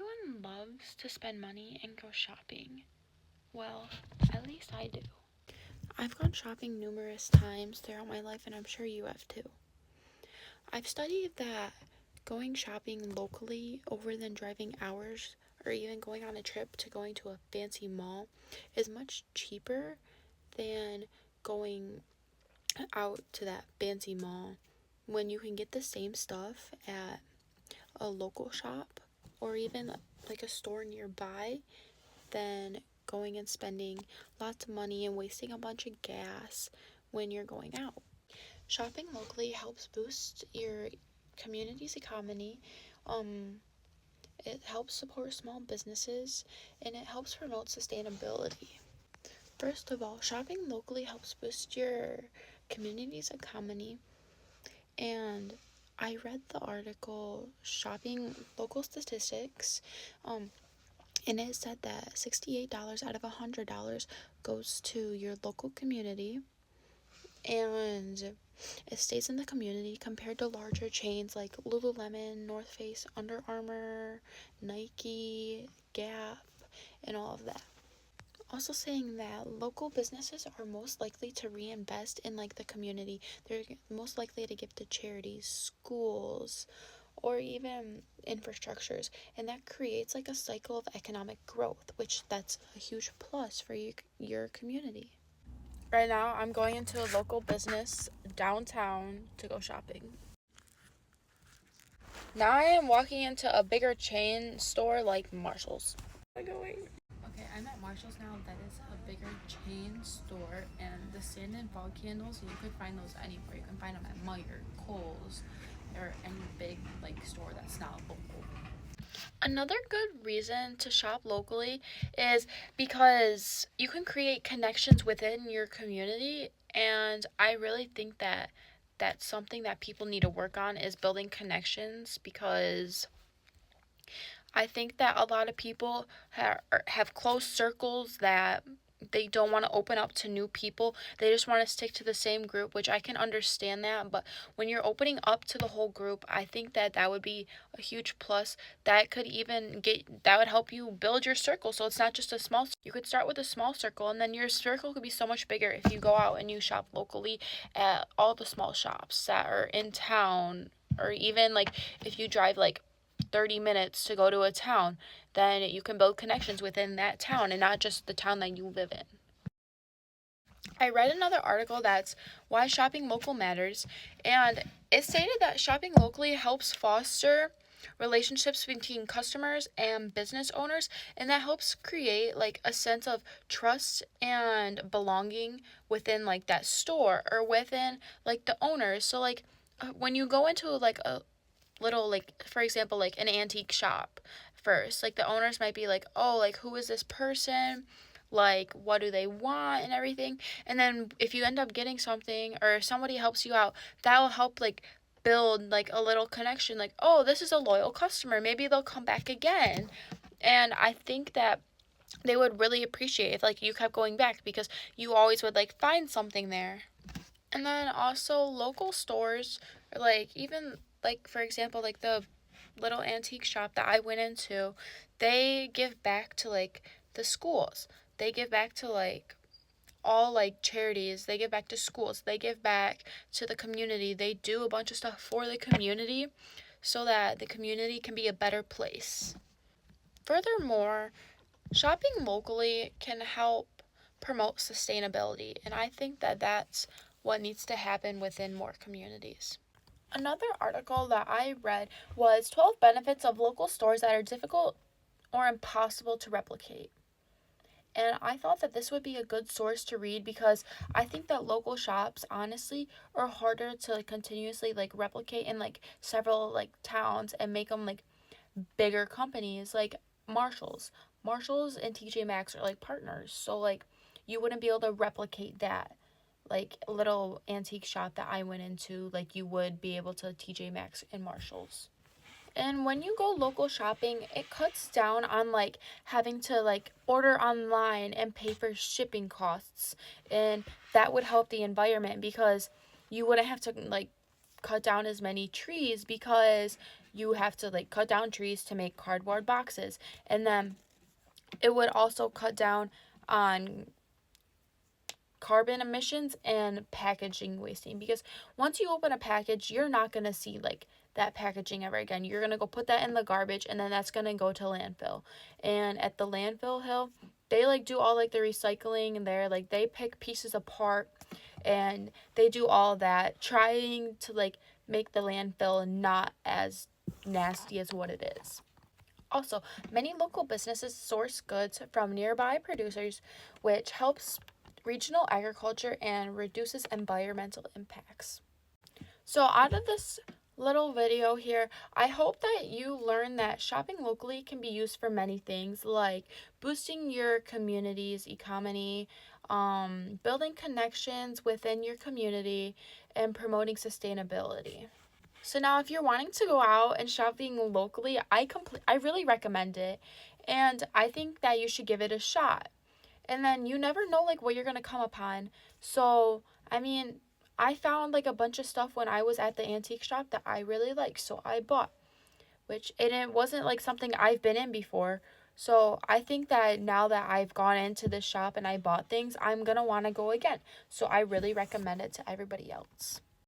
Everyone loves to spend money and go shopping. Well, at least I do. I've gone shopping numerous times throughout my life, and I'm sure you have too. I've studied that going shopping locally over than driving hours or even going on a trip to going to a fancy mall is much cheaper than going out to that fancy mall when you can get the same stuff at a local shop or even like a store nearby than going and spending lots of money and wasting a bunch of gas when you're going out. Shopping locally helps boost your community's economy. It helps support small businesses and it helps promote sustainability. First of all, shopping locally helps boost your community's economy, and I read the article Shopping Local Statistics, and it said that $68 out of $100 goes to your local community, and it stays in the community compared to larger chains like Lululemon, North Face, Under Armour, Nike, Gap, and all of that. Also saying that local businesses are most likely to reinvest in like the community. They're most likely to give to charities, schools, or even infrastructures, and that creates like a cycle of economic growth, which that's a huge plus for your community. Right now I'm going into a local business downtown to go shopping. Now I am walking into a bigger chain store like Marshall's. Okay, I'm at Marshall's now. That is a bigger chain store, and the sand and fog candles, you could find those anywhere. You can find them at Meijer, Kohl's, or any big like store that's not local. Another good reason to shop locally is because you can create connections within your community, and I really think that that's something that people need to work on is building connections, because I think that a lot of people have close circles that they don't want to open up to new people. They just want to stick to the same group, which I can understand that. But when you're opening up to the whole group, I think that that would be a huge plus. That would help you build your circle. So it's not just a small, you could start with a small circle, and then your circle could be so much bigger if you go out and you shop locally at all the small shops that are in town, or even like if you drive like 30 minutes to go to a town, then you can build connections within that town and not just the town that you live in. I read another article that's why shopping local matters, and it stated that shopping locally helps foster relationships between customers and business owners, and that helps create like a sense of trust and belonging within like that store or within like the owners. So like when you go into like a little, like for example, like an antique shop first, like the owners might be like, oh, like who is this person, like what do they want and everything, and then if you end up getting something or somebody helps you out, that will help like build like a little connection, like, oh, this is a loyal customer, maybe they'll come back again. And I think that they would really appreciate if like you kept going back because you always would like find something there. And then also local stores, like even like for example, like the little antique shop that I went into, they give back to like the schools. They give back to like all like charities. They give back to schools. They give back to the community. They do a bunch of stuff for the community so that the community can be a better place. Furthermore, shopping locally can help promote sustainability, and I think that that's what needs to happen within more communities. Another article that I read was 12 benefits of local stores that are difficult or impossible to replicate. And I thought that this would be a good source to read because I think that local shops honestly are harder to like continuously like replicate in like several like towns and make them like bigger companies like Marshalls. Marshalls and TJ Maxx are like partners. So like you wouldn't be able to replicate that like little antique shop that I went into like you would be able to TJ Maxx and Marshalls. And when you go local shopping, it cuts down on like having to like order online and pay for shipping costs. And that would help the environment because you wouldn't have to like cut down as many trees because you have to like cut down trees to make cardboard boxes. And then it would also cut down on carbon emissions and packaging wasting, because once you open a package, you're not going to see like that packaging ever again. You're going to go put that in the garbage, and then that's going to go to landfill. And at the landfill hill, they like do all like the recycling, and they're like they pick pieces apart and they do all that, trying to like make the landfill not as nasty as what it is. Also, many local businesses source goods from nearby producers, which helps regional agriculture and reduces environmental impacts. So, out of this little video here, I hope that you learn that shopping locally can be used for many things, like boosting your community's economy, building connections within your community, and promoting sustainability. So now if you're wanting to go out and shopping locally, I really recommend it. And I think that you should give it a shot. And then you never know like what you're going to come upon. So, I mean, I found like a bunch of stuff when I was at the antique shop that I really liked, so I bought, which and it wasn't like something I've been in before. So, I think that now that I've gone into this shop and I bought things, I'm going to want to go again. So, I really recommend it to everybody else.